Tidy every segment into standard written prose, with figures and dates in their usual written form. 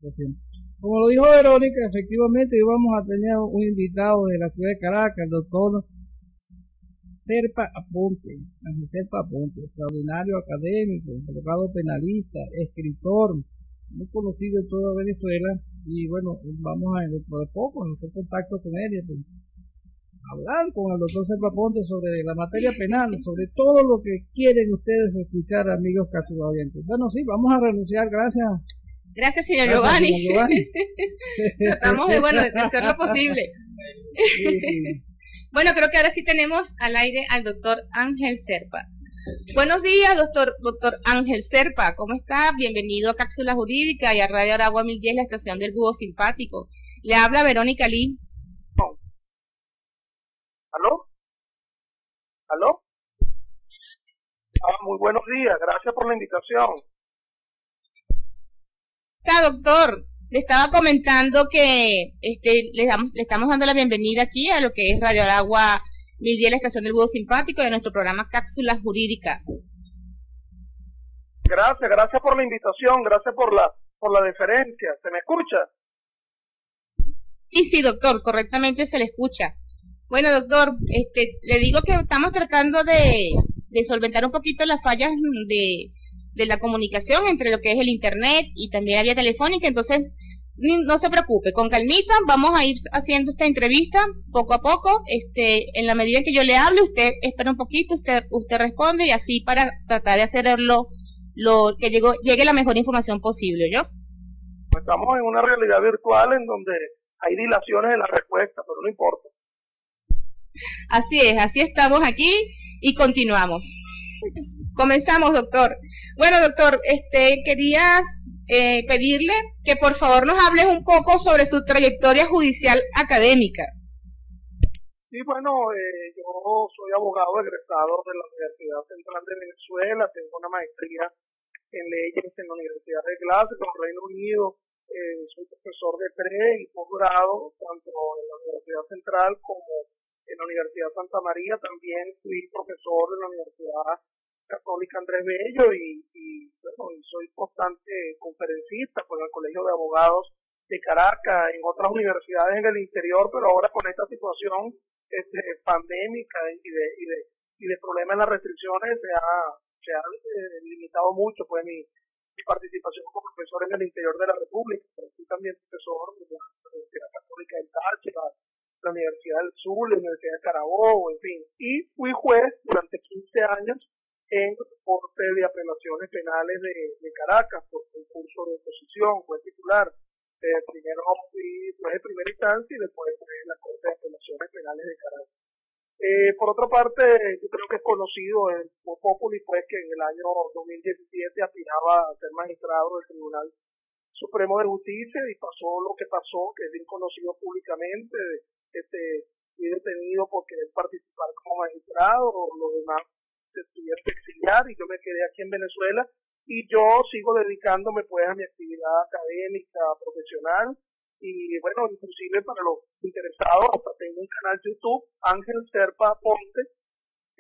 Lo siento. Como lo dijo Verónica, efectivamente íbamos a tener un invitado de la ciudad de Caracas, el doctor Serpa Aponte, Serpa Aponte, extraordinario académico, abogado penalista, escritor, muy conocido en toda Venezuela, y bueno, vamos a dentro de poco a hacer contacto con él y pues, hablar con el doctor Serpa Aponte sobre la materia penal, sobre todo lo que quieren ustedes escuchar, amigos casi oyentes. Bueno, sí, vamos a renunciar, gracias. Gracias, señor Giovanni. Tratamos de hacer lo posible. Sí, sí. Bueno, creo que ahora sí tenemos al aire al doctor Ángel Serpa. Buenos días, doctor Ángel Serpa. ¿Cómo está? Bienvenido a Cápsula Jurídica y a Radio Aragua 1010, la estación del Búho Simpático. Le habla Verónica Lee. ¿Aló? ¿Aló? Muy buenos días, gracias por la invitación. Doctor, le estaba comentando que le estamos dando la bienvenida aquí a lo que es Radio Aragua 1010, la estación del Búho Simpático, y a nuestro programa Cápsula Jurídica. Gracias por la invitación, gracias por la deferencia. ¿Se me escucha? Sí, doctor, correctamente se le escucha. Bueno, doctor, le digo que estamos tratando de solventar un poquito las fallas de la comunicación entre lo que es el internet y también la vía telefónica, entonces no se preocupe, con calmita vamos a ir haciendo esta entrevista poco a poco, en la medida en que yo le hable, usted espera un poquito, usted responde, y así para tratar de hacerlo que llegue la mejor información posible, ¿yo? Estamos en una realidad virtual en donde hay dilaciones en la respuesta, pero no importa. Así es, así estamos aquí y continuamos. Comenzamos, doctor. Bueno, doctor, quería pedirle que por favor nos hables un poco sobre su trayectoria judicial académica. Sí, bueno, yo soy abogado egresado de la Universidad Central de Venezuela, tengo una maestría en leyes en la Universidad de Glasgow, Reino Unido, soy profesor de pre y posgrado, tanto en la Universidad Central como en la Universidad Santa María. También fui profesor en la Universidad Católica Andrés Bello y soy constante conferencista con el Colegio de Abogados de Caracas, en otras universidades en el interior, pero ahora con esta situación pandémica y de problemas en las restricciones se ha limitado mucho pues mi participación como profesor en el interior de la República. Pero fui también profesor de la Universidad Católica del Táchira, la Universidad del Sur, la Universidad de Carabobo, en fin. Y fui juez durante 15 años en Corte de Apelaciones Penales de Caracas, por concurso de oposición, juez titular. Primero fui juez de primera instancia y después fui en la Corte de Apelaciones Penales de Caracas. Por otra parte, yo creo que es conocido en Populi, pues, que en el año 2017 aspiraba a ser magistrado del Tribunal Supremo de Justicia y pasó lo que pasó, que es bien conocido públicamente. Fui detenido por querer participar como magistrado, los demás se tuvieron que exiliar y yo me quedé aquí en Venezuela y yo sigo dedicándome pues a mi actividad académica, profesional, y bueno, inclusive para los interesados hasta tengo un canal YouTube, Ángel Serpa Aponte,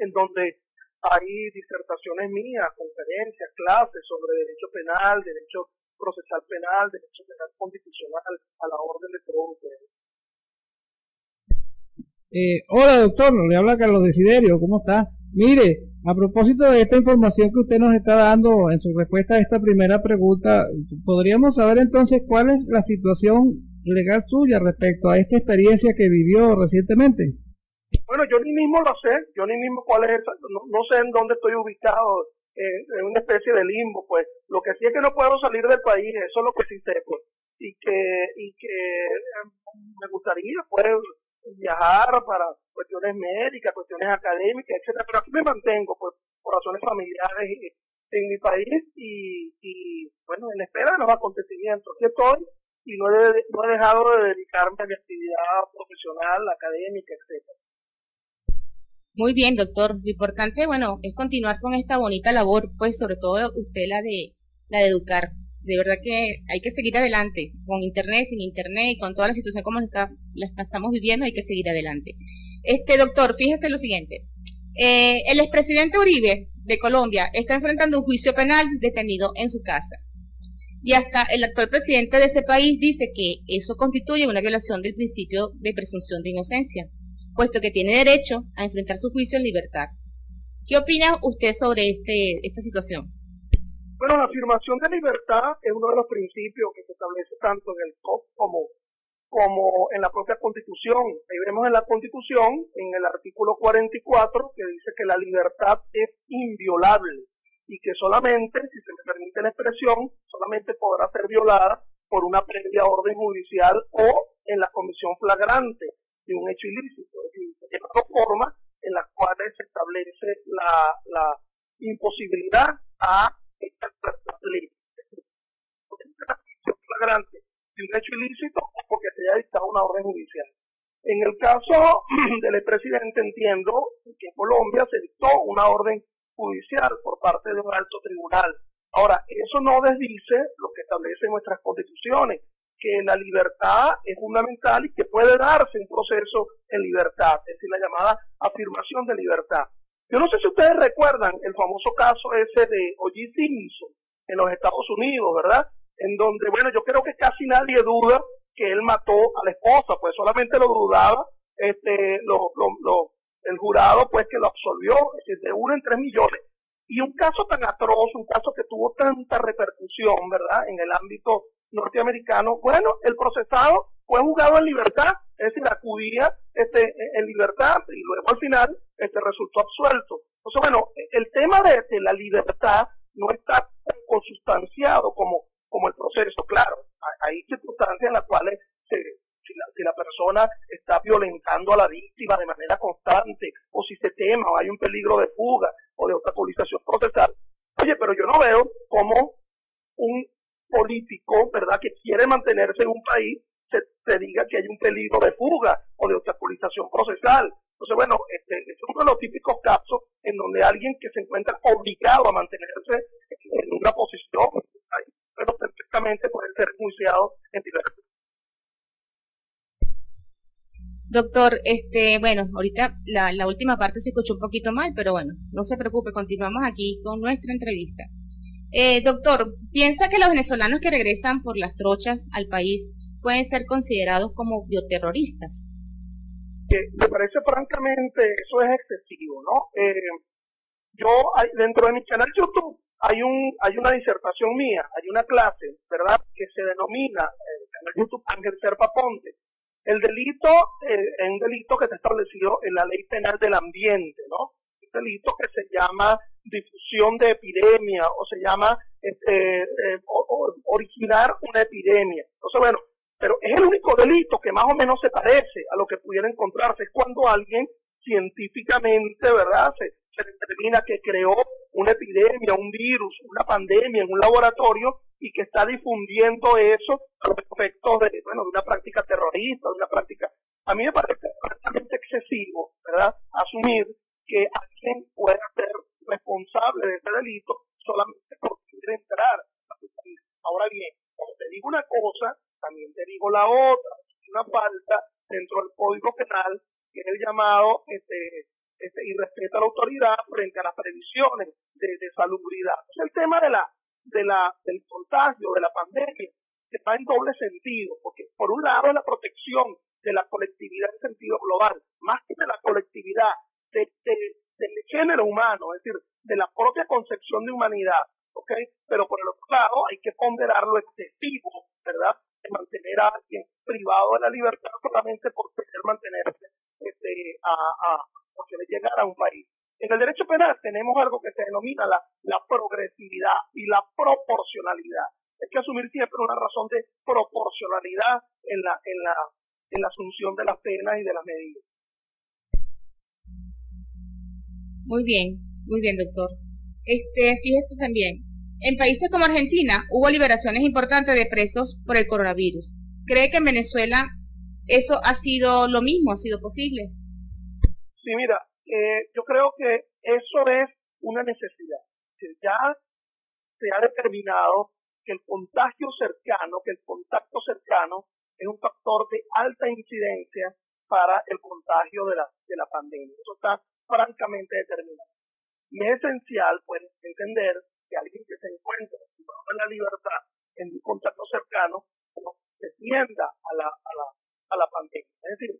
en donde hay disertaciones mías, conferencias, clases sobre derecho penal, derecho procesal penal, derecho penal constitucional, a la orden de todos ustedes. Hola doctor, le habla Carlos Desiderio, ¿cómo está? Mire, a propósito de esta información que usted nos está dando en su respuesta a esta primera pregunta, ¿podríamos saber entonces cuál es la situación legal suya respecto a esta experiencia que vivió recientemente? Bueno, yo ni mismo lo sé, yo ni mismo cuál es esa, no sé en dónde estoy ubicado, en una especie de limbo, pues. Lo que sí es que no puedo salir del país, eso es lo que sí sé, pues. Y que me gustaría, pues, viajar para cuestiones médicas, cuestiones académicas, etcétera, pero aquí me mantengo por razones familiares en mi país y bueno, en espera de los acontecimientos. Aquí estoy y no he dejado de dedicarme a mi actividad profesional, académica, etcétera. Muy bien, doctor. Lo importante, bueno, es continuar con esta bonita labor, pues sobre todo usted la de educar. De verdad que hay que seguir adelante, con internet, sin internet, con toda la situación como la estamos viviendo, hay que seguir adelante. Doctor, fíjate lo siguiente, el expresidente Uribe de Colombia está enfrentando un juicio penal detenido en su casa. Y hasta el actual presidente de ese país dice que eso constituye una violación del principio de presunción de inocencia, puesto que tiene derecho a enfrentar su juicio en libertad. ¿Qué opina usted sobre esta situación? Bueno, la afirmación de libertad es uno de los principios que se establece tanto en el COP como en la propia Constitución. Ahí vemos en la Constitución, en el artículo 44, que dice que la libertad es inviolable y que solamente, si se me permite la expresión, solamente podrá ser violada por una previa orden judicial o en la comisión flagrante de un hecho ilícito. Es decir, hay dos formas en las cuales se establece la imposibilidad a esta ley. La comisión flagrante de un hecho ilícito o porque se haya dictado una orden judicial. En el caso del expresidente, entiendo que en Colombia se dictó una orden judicial por parte de un alto tribunal. Ahora, eso no desdice lo que establecen nuestras constituciones, que la libertad es fundamental y que puede darse un proceso en libertad, es decir, la llamada afirmación de libertad. Yo no sé si ustedes recuerdan el famoso caso ese de O.J. Simpson en los Estados Unidos, ¿verdad? En donde, bueno, yo creo que casi nadie duda que él mató a la esposa, pues solamente lo dudaba el jurado, pues que lo absolvió, es decir, de 1 en 3 millones. Y un caso tan atroz, un caso que tuvo tanta repercusión, ¿verdad?, en el ámbito norteamericano, bueno, el procesado fue juzgado en libertad, es decir, acudía en libertad y luego al final resultó absuelto. Entonces, bueno, el tema de la libertad no está consustanciado como el proceso, claro. Hay circunstancias en las cuales si la persona está violentando a la víctima de manera constante, o si se tema, o hay un peligro de fuga, o de obstaculización procesal. Oye, pero yo no veo cómo un político, ¿verdad?, que quiere mantenerse en un país, se diga que hay un peligro de fuga o de obstaculización procesal. Entonces, bueno, es uno de los típicos casos en donde alguien que se encuentra obligado a mantenerse en una posición, pero perfectamente puede ser enjuiciado en libertad. Doctor, bueno, ahorita la última parte se escuchó un poquito mal, pero bueno, no se preocupe, continuamos aquí con nuestra entrevista. Doctor, ¿piensa que los venezolanos que regresan por las trochas al país pueden ser considerados como bioterroristas? Me parece francamente, eso es excesivo, ¿no? Dentro de mi canal YouTube hay una disertación mía, hay una clase, ¿verdad?, que se denomina en YouTube Ángel Serpa Ponte. El delito es un delito que está establecido en la Ley Penal del Ambiente, ¿no? Un delito que se llama difusión de epidemia o se llama originar una epidemia. Entonces, bueno, pero es el único delito que más o menos se parece a lo que pudiera encontrarse. Es cuando alguien científicamente, ¿verdad?, se determina que creó una epidemia, un virus, una pandemia en un laboratorio y que está difundiendo eso a los efectos de una práctica terrorista, de una práctica. A mí me parece prácticamente excesivo, ¿verdad?, asumir que alguien pueda ser responsable de ese delito solamente porque quiere entrar a su país. Ahora bien, cuando te digo una cosa, también te digo la otra. Es una falta dentro del Código Penal, que es el llamado irrespeto a la autoridad frente a las previsiones de salubridad. Entonces, el tema del contagio, de la pandemia, está en doble sentido, porque por un lado es la protección de la colectividad en sentido global, más que de la colectividad del género humano, es decir, de la propia concepción de humanidad, ¿ok? Pero por el otro lado hay que ponderar lo excesivo, ¿verdad?, de mantener a alguien privado de la libertad solamente por querer mantenerse por querer llegar a un país. En el derecho penal tenemos algo que se denomina la progresividad y la proporcionalidad. Hay que asumir siempre una razón de proporcionalidad en la asunción de las penas y de las medidas. Muy bien, doctor. Fíjate también, en países como Argentina hubo liberaciones importantes de presos por el coronavirus. ¿Cree que en Venezuela eso ha sido lo mismo, ha sido posible? Sí, mira, yo creo que eso es una necesidad. Ya se ha determinado que el contagio cercano, que el contacto cercano es un factor de alta incidencia para el contagio de la pandemia. Eso está francamente determinado. Y es esencial, pues, entender que alguien que se encuentra en la libertad en un contacto cercano, se tienda a la pandemia. Es decir,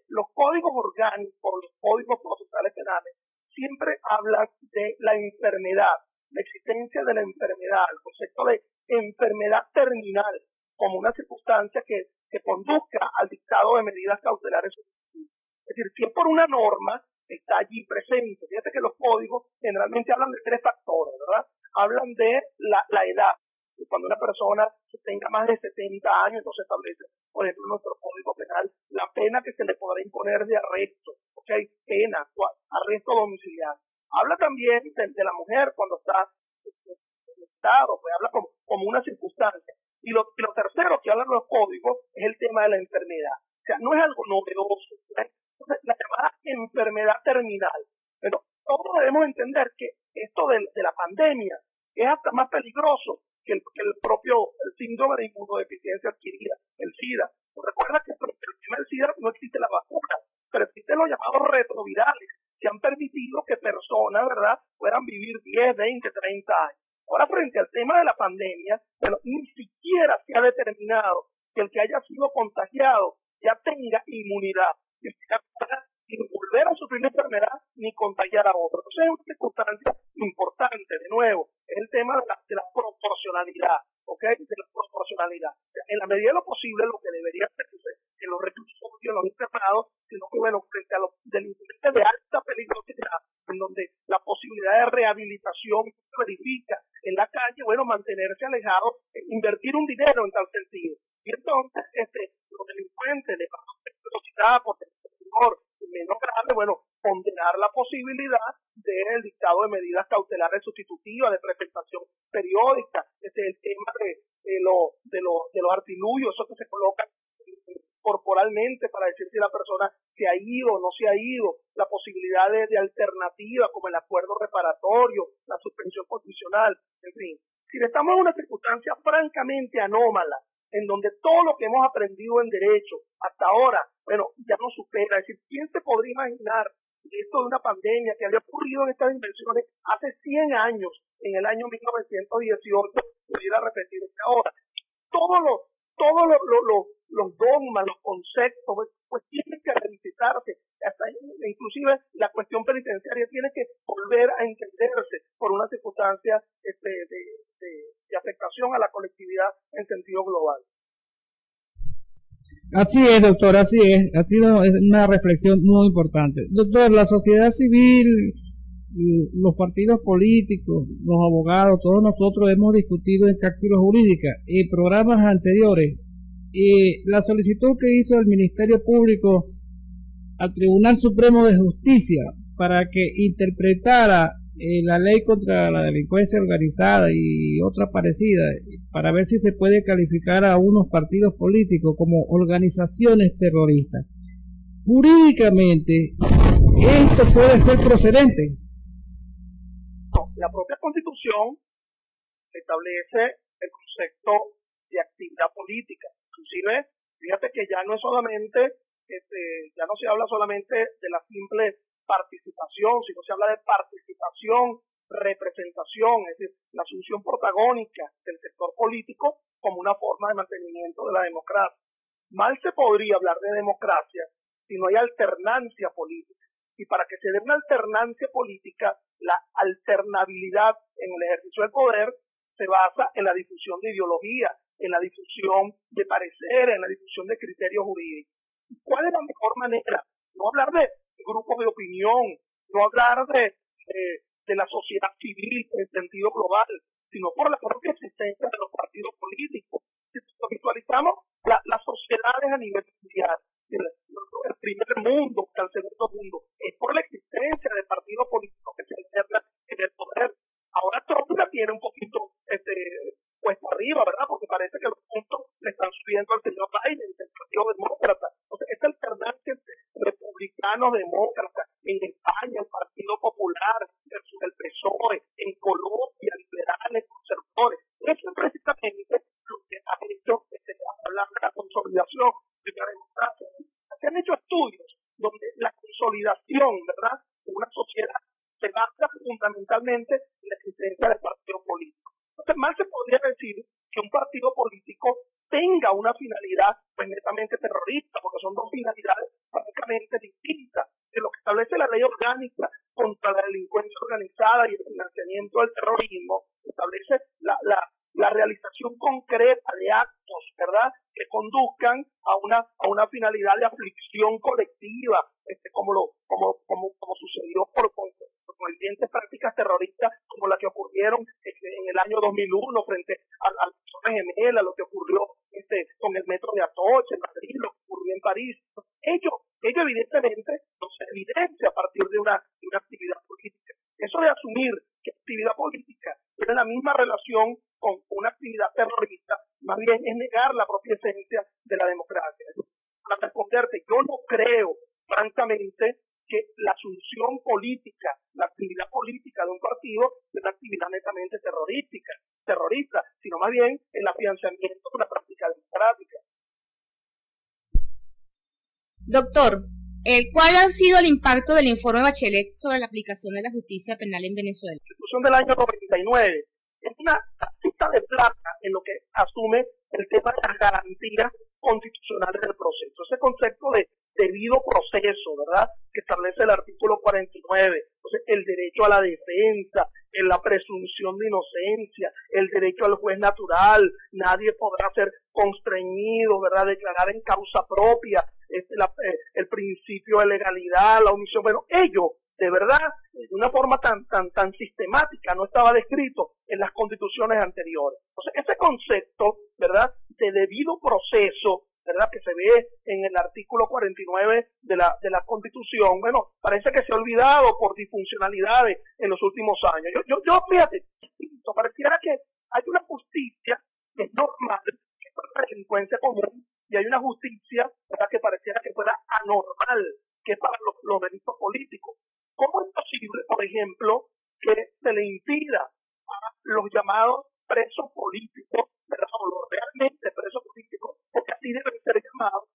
los códigos orgánicos, los códigos procesales penales, siempre hablan de la enfermedad, la existencia de la enfermedad, el concepto de enfermedad terminal, como una circunstancia que conduzca al dictado de medidas cautelares sustitutivas. Es decir, si es por una norma, está allí presente. Fíjate que los códigos generalmente hablan de 3 factores, ¿verdad? Hablan de la edad. Cuando una persona tenga más de 70 años, entonces establece, por ejemplo, nuestro Código Penal, la pena que se le podrá imponer de arresto, ¿ok? Pena, arresto domiciliario. Habla también de la mujer cuando está en estado, pues habla como una circunstancia. Y lo tercero que hablan los códigos es el tema de la enfermedad. O sea, no es algo novedoso. Entonces, la llamada enfermedad terminal. Pero todos debemos entender que esto de la pandemia es hasta más peligroso que el propio síndrome de inmunodeficiencia adquirida, el SIDA. Recuerda que el tema del SIDA no existe la vacuna, pero existen los llamados retrovirales que han permitido que personas, ¿verdad?, puedan vivir 10, 20, 30 años. Ahora, frente al tema de la pandemia, pero ni siquiera se ha determinado que el que haya sido contagiado ya tenga inmunidad, que sea sin volver a sufrir la enfermedad ni contagiar a otros. Entonces es una circunstancia importante, de nuevo, es el tema de la proporcionalidad, ¿ok? De la proporcionalidad. En la medida de lo posible, lo que debería hacerse en los reclusorios, en los internados, sino que, bueno, frente a los delincuentes de alta peligrosidad, en donde la posibilidad de rehabilitación se verifica en la calle, bueno, mantenerse alejado, invertir un dinero en tal sentido. Y entonces, los delincuentes de baja velocidad, por menor, menos grave, bueno, condenar la posibilidad del dictado de medidas cautelares sustitutivas, de presentación periódica, el tema de los artilugios, esos que se colocan corporalmente para decir si la persona se ha ido o no se ha ido, la posibilidad de alternativa como el acuerdo reparatorio, la suspensión condicional, en fin. Si estamos en una circunstancia francamente anómala, en donde todo lo que hemos aprendido en derecho hasta ahora, bueno, ya no supera. Es decir, ¿quién se podría imaginar esto de una pandemia que había ocurrido en estas dimensiones hace 100 años, en el año 1918, pudiera repetirse ahora? Todos los dogmas, los conceptos, pues tienen que revisitarse. Hasta inclusive la cuestión penitenciaria tiene que volver a entenderse por una circunstancia de afectación a la colectividad en sentido global. Así es, doctor, así es. Ha sido una reflexión muy importante. Doctor, la sociedad civil, los partidos políticos, los abogados, todos nosotros hemos discutido en Cápsulas Jurídicas y programas anteriores. Y la solicitud que hizo el Ministerio Público al Tribunal Supremo de Justicia para que interpretara la ley contra la delincuencia organizada y otra parecida, para ver si se puede calificar a unos partidos políticos como organizaciones terroristas. Jurídicamente, ¿esto puede ser procedente? No, la propia Constitución establece el concepto de actividad política. Inclusive, fíjate que ya no es solamente, ya no se habla solamente de la simple participación, sino se habla de participación, representación, es decir, la asunción protagónica del sector político como una forma de mantenimiento de la democracia. Mal se podría hablar de democracia si no hay alternancia política. Y para que se dé una alternancia política, la alternabilidad en el ejercicio del poder se basa en la difusión de ideología, en la difusión de pareceres, en la difusión de criterios jurídicos. ¿Cuál es la mejor manera? No hablar de grupos de opinión, no hablar de la sociedad civil en sentido global, sino por la propia existencia de los partidos políticos. Si visualizamos las sociedades a nivel mundial, el primer mundo, el segundo mundo, es por la existencia de partidos políticos que se alternan en el poder. Ahora Trump la tiene un poquito puesta arriba, ¿verdad? Porque parece que los puntos le están subiendo al señor Biden, el partido demócrata. Entonces, esta alternancia republicano-demócrata en España, el Partido Popular versus el PSOE, en Colombia, liberales, conservadores. Eso es precisamente lo que ha hecho hablar de la consolidación de la democracia. Se han hecho estudios donde la consolidación, ¿verdad?, de una sociedad se basa fundamentalmente en la existencia de partidos políticos. Entonces, mal se podría decir que un partido finalidad pues, netamente terrorista, porque son dos finalidades prácticamente distintas. Que lo que establece la ley orgánica contra la delincuencia organizada y el financiamiento del terrorismo establece la realización concreta de actos, ¿verdad?, que conduzcan a una finalidad de aflicción colectiva, como sucedió con evidentes prácticas terroristas como las que ocurrieron en el año 2001 frente al Torre Gemela, lo que ocurrió con el metro de Atocha en Madrid, lo que ocurrió en París. Ello evidentemente no se evidencia a partir de una actividad política. Eso de asumir que actividad política tiene la misma relación con una actividad terrorista, más bien es negar la propia esencia de la democracia. Para responderte, yo no creo, francamente, que la asunción política, la actividad política de un partido es una actividad netamente terrorista, sino más bien el afianzamiento de una práctica democrática. Doctor, ¿cuál ha sido el impacto del informe Bachelet sobre la aplicación de la justicia penal en Venezuela? La Constitución del año 99 es una cita de plata en lo que asume el tema de las garantías constitucionales del proceso. Ese concepto de debido proceso, ¿verdad?, que establece el artículo 49. Entonces, el derecho a la defensa, en la presunción de inocencia, el derecho al juez natural, nadie podrá ser constreñido, ¿verdad?, declarar en causa propia, el principio de legalidad, la omisión. Bueno, ello, de verdad, de una forma tan sistemática, no estaba descrito en las constituciones anteriores. Entonces, ese concepto, ¿verdad?, de debido proceso, ¿verdad?, que se ve en el artículo 49 de la Constitución, bueno, parece que se ha olvidado por disfuncionalidades en los últimos años. Yo fíjate, pareciera que hay una justicia que es normal, que es para la delincuencia común, y hay una justicia, ¿verdad?, que pareciera que fuera anormal, que es para los delitos políticos. ¿Cómo es posible, por ejemplo, que se le impida a los llamados presos políticos, ¿verdad?, o los realmente presos políticos, porque así deben ser llamados,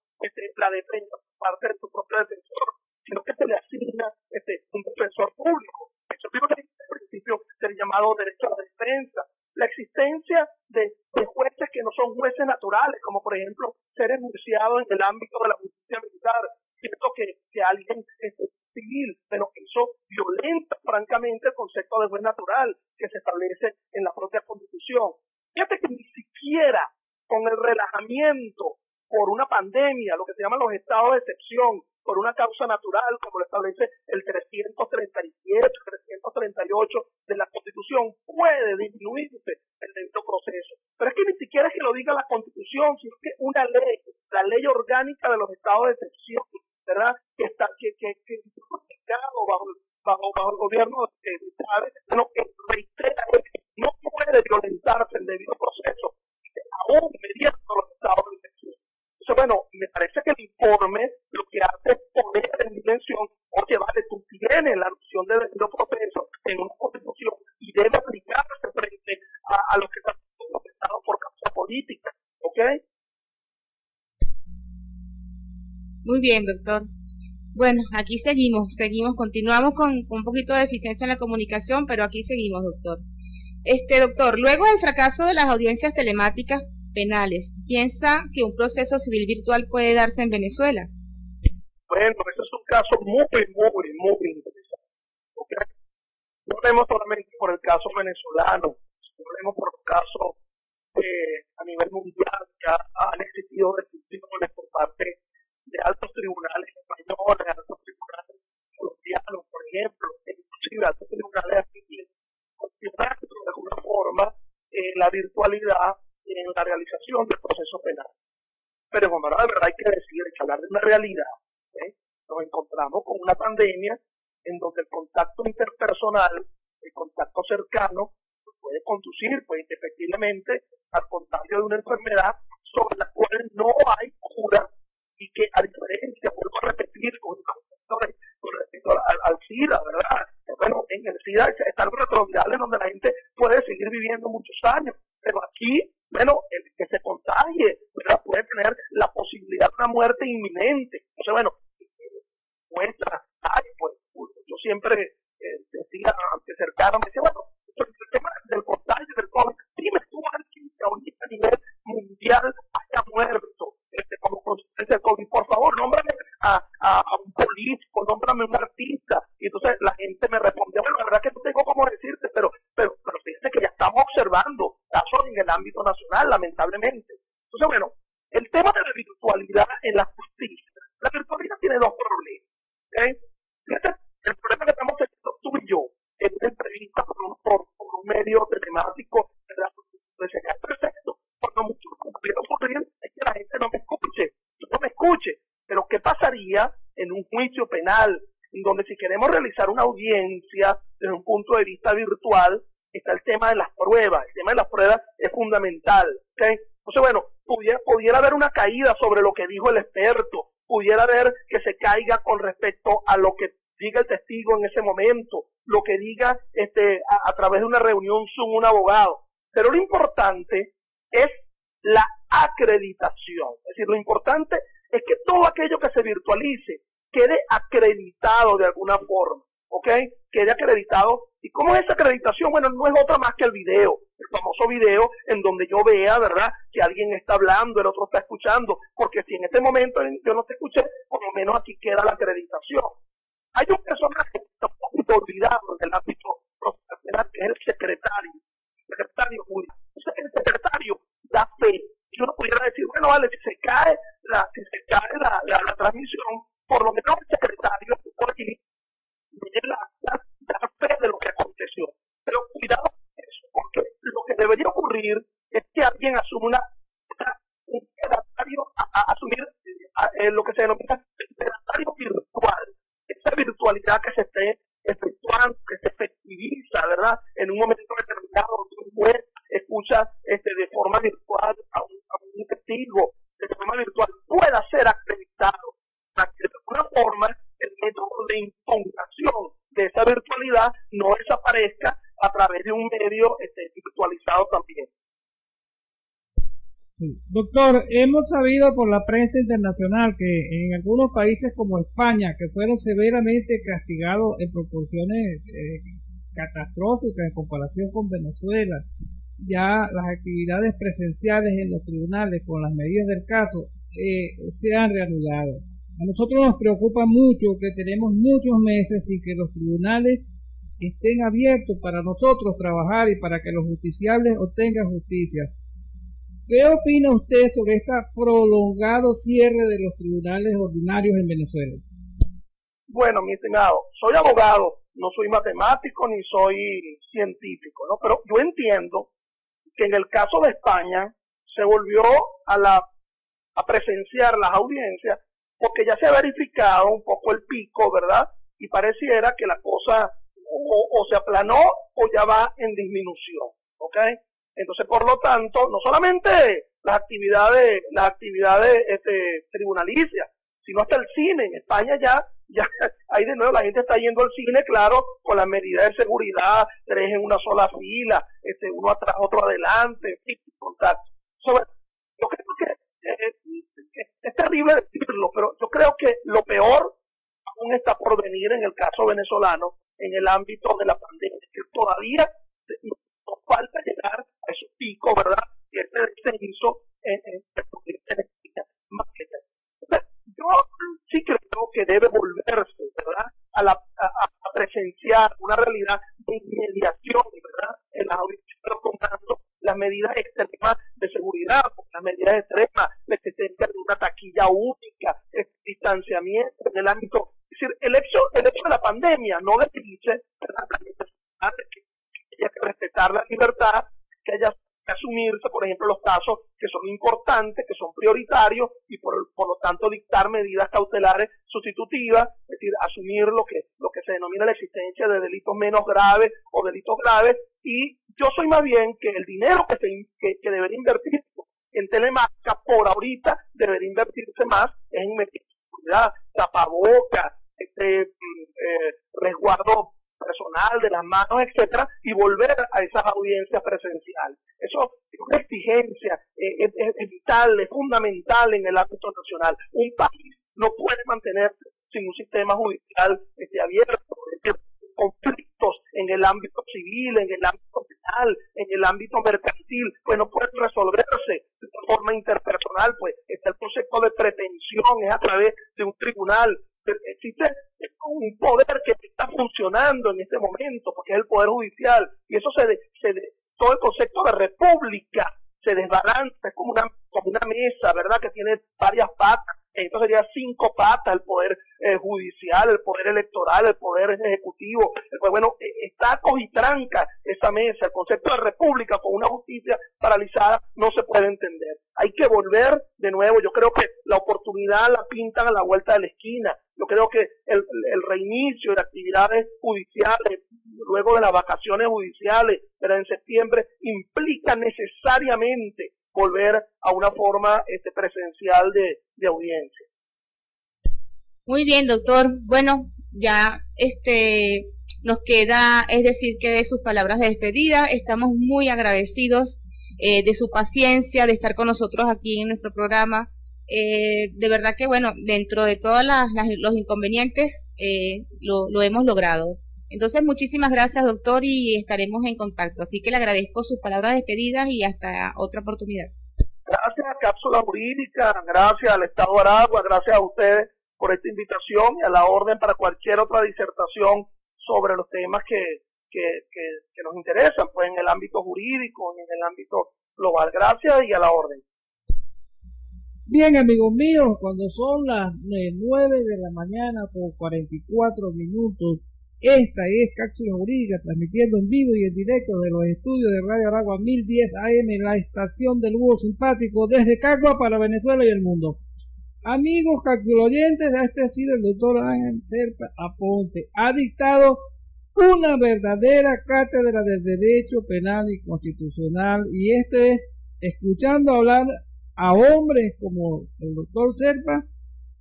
la defensa por parte de su propio defensor, sino que se le asigna un defensor público? Eso es el principio del llamado derecho a la defensa. La existencia de jueces que no son jueces naturales, como por ejemplo ser enunciados en el ámbito de la justicia militar, siento que alguien civil, pero eso violenta francamente el concepto de juez natural que se establece en la propia Constitución. Fíjate que ni siquiera con el relajamiento por una pandemia, lo que se llaman los estados de excepción, por una causa natural, como lo establece el 337, 338 de la Constitución, puede disminuirse el debido proceso. Pero es que ni siquiera es que lo diga la Constitución, sino que una ley, la ley orgánica de los estados de excepción, ¿verdad?, que aplicado bajo el gobierno de Chávez, que reitera que no puede violentarse el debido proceso, aún mediante los estados de excepción. Entonces, bueno, me parece que el informe lo que hace es poner en dimensión, oye, vale, tú tienes la noción de debido proceso en una Constitución y debe aplicarse frente a los que están afectados por causa política, ¿ok? Muy bien, doctor. Bueno, aquí seguimos, continuamos con un poquito de deficiencia en la comunicación, pero aquí seguimos, doctor. Doctor, luego del fracaso de las audiencias telemáticas penales, ¿piensa que un proceso civil virtual puede darse en Venezuela? Bueno, ese es un caso muy interesante. ¿Okay? No vemos solamente por el caso venezolano, no vemos por el caso a nivel mundial que han existido decisiones por parte de altos tribunales españoles, altos tribunales colombianos, por ejemplo, inclusive altos tribunales argentinos, cuestionando de alguna forma la virtualidad en la realización del proceso penal. Pero bueno, la verdad hay que decir, hay que hablar de una realidad. Nos encontramos con una pandemia en donde el contacto interpersonal, el contacto cercano, puede conducir pues, efectivamente al contagio de una enfermedad sobre la cual no hay cura y que a diferencia, vuelvo a repetir con respecto al SIDA, ¿verdad? Bueno, en el SIDA están los retrovirales donde la gente puede seguir viviendo muchos años, pero aquí, bueno, el que se contagie, ¿verdad?, puede tener la posibilidad de una muerte inminente. Entonces, bueno, pues, yo siempre decía, ante cercano, me decía, bueno, el tema del contagio del COVID, dime tú alguien que ahorita a nivel mundial haya muerto muéstrame un artista. Y entonces la gente me respondió, bueno, la verdad que no tengo cómo decirte, pero fíjate que ya estamos observando casos en el ámbito nacional, lamentablemente. Entonces, bueno, el tema de la virtualidad en la justicia. La virtualidad tiene dos problemas. ¿Okay? Fíjate, el problema que estamos teniendo tú y yo en una entrevista por un medio telemático de la justicia es perfecto. Cuando mucho pudiera ocurrir es que la gente no me escuche, no me escuche. Pero ¿qué pasaría en un juicio penal en donde si queremos realizar una audiencia desde un punto de vista virtual, está el tema de las pruebas? El tema de las pruebas es fundamental. ¿Okay? Entonces, bueno, pudiera haber una caída sobre lo que dijo el experto, pudiera haber que se caiga con respecto a lo que diga el testigo en ese momento, lo que diga a través de una reunión Zoom un abogado. Pero lo importante es la acreditación. Es decir, lo importante es que todo aquello que se virtualice quede acreditado de alguna forma, ¿ok? Quede acreditado. ¿Y cómo es esa acreditación? Bueno, no es otra más que el video, el famoso video en donde yo vea, ¿verdad?, que alguien está hablando, el otro está escuchando, porque si en este momento yo no te escuché, por lo menos aquí queda la acreditación. Hay un personaje que está un poquito olvidado en el ámbito profesional, que es el secretario judicial. Entonces, el secretario da fe. Y uno pudiera decir, bueno, vale, si se cae la transmisión, por lo menos el secretario por aquí da fe de lo que aconteció. Pero cuidado con eso, porque lo que debería ocurrir es que alguien asuma un secretario a asumir lo que se denomina el secretario virtual. Esa virtualidad que se esté efectuando, que se efectiviza, ¿verdad?, en un momento determinado, un juez escucha de forma virtual a un testigo, de forma virtual, pueda ser acreditado, para que de alguna forma el método de impugnación de esa virtualidad no desaparezca a través de un medio virtualizado también. Sí. Doctor, hemos sabido por la prensa internacional que en algunos países como España, que fueron severamente castigados en proporciones catastróficas en comparación con Venezuela, ya las actividades presenciales en los tribunales con las medidas del caso se han reanudado. A nosotros nos preocupa mucho que tenemos muchos meses sin que los tribunales estén abiertos para nosotros trabajar y para que los justiciables obtengan justicia. ¿Qué opina usted sobre este prolongado cierre de los tribunales ordinarios en Venezuela? Bueno, mi estimado, soy abogado, no soy matemático ni soy científico, ¿no? Pero yo entiendo que en el caso de España se volvió a presenciar las audiencias porque ya se ha verificado un poco el pico, ¿verdad? Y pareciera que la cosa o se aplanó o ya va en disminución, ¿ok? Entonces, por lo tanto, no solamente las actividades tribunalicias, sino hasta el cine. En España ya ahí de nuevo la gente está yendo al cine, claro, con las medidas de seguridad, 3 en una sola fila, uno atrás, otro adelante, en contacto. Yo creo que es terrible decirlo, pero yo creo que lo peor aún está por venir en el caso venezolano, en el ámbito de la pandemia, que todavía nos falta llegar a esos picos, ¿verdad? Y este descenso en yo sí creo que debe volverse, ¿verdad?, a presenciar una realidad de inmediación, ¿verdad?, en las audiencias, pero tomando las medidas extremas de seguridad, las medidas extremas de existencia de una taquilla única, el distanciamiento en el ámbito. Es decir, el hecho de la pandemia no dice, ¿verdad?, que haya que respetar la libertad, que haya que asumirse, por ejemplo, los casos que son importantes, que son prioritarios, y por lo tanto dictar medidas cautelares sustitutivas, es decir, asumir lo que se denomina la existencia de delitos menos graves o delitos graves. Y yo soy más bien que el dinero que debería invertir en telemática por ahorita debería invertirse más en seguridad, tapabocas, resguardo personal de las manos, etcétera, y volver a esas audiencias presenciales. Eso es una exigencia, es vital, es fundamental en el ámbito nacional. Un país no puede mantenerse sin un sistema judicial abierto, conflictos en el ámbito civil, en el ámbito penal, en el ámbito mercantil, pues no pueden resolverse de forma interpersonal, pues está el concepto de pretensión, es a través de un tribunal. Existe un poder que está funcionando en este momento, porque es el Poder Judicial, y eso todo el concepto de república se desbalanza, es como una mesa, ¿verdad?, que tiene varias patas. Esto sería 5 patas: el poder judicial, el poder electoral, el poder ejecutivo. Bueno, está a cojitranca esa mesa. El concepto de república con una justicia paralizada no se puede entender. Hay que volver de nuevo. Yo creo que la oportunidad la pintan a la vuelta de la esquina. Yo creo que el reinicio de actividades judiciales luego de las vacaciones judiciales, pero en septiembre, implica necesariamente volver a una forma presencial de audiencia. Muy bien, doctor. Bueno, ya nos queda, es decir, que de sus palabras de despedida, estamos muy agradecidos de su paciencia, de estar con nosotros aquí en nuestro programa. De verdad que, bueno, dentro de todos los inconvenientes, lo hemos logrado. Entonces, muchísimas gracias, doctor, y estaremos en contacto. Así que le agradezco sus palabras de despedida y hasta otra oportunidad. Gracias a Cápsula Jurídica, gracias al Estado de Aragua, gracias a ustedes por esta invitación y a la orden para cualquier otra disertación sobre los temas que nos interesan, pues en el ámbito jurídico, en el ámbito global. Gracias y a la orden. Bien, amigos míos, cuando son las 9 de la mañana por 44 minutos, esta es Cápsula Jurídica, transmitiendo en vivo y en directo de los estudios de Radio Aragua 1010 AM, la estación del búho simpático, desde Cagua para Venezuela y el mundo. Amigos cápsuloyentes, este ha sido el doctor Ángel Zerpa Aponte. Ha dictado una verdadera cátedra de Derecho Penal y Constitucional, y escuchando hablar a hombres como el doctor Zerpa,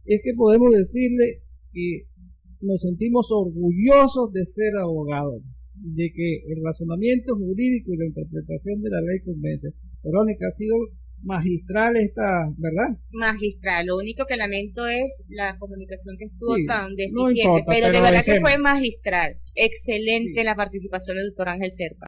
es que podemos decirle que nos sentimos orgullosos de ser abogados, de que el razonamiento jurídico y la interpretación de la ley convence. Verónica, ha sido magistral esta, ¿verdad? Magistral. Lo único que lamento es la comunicación que estuvo tan deficiente, no importa, pero de verdad vencemos. que fue magistral. Excelente la participación del doctor Ángel Zerpa.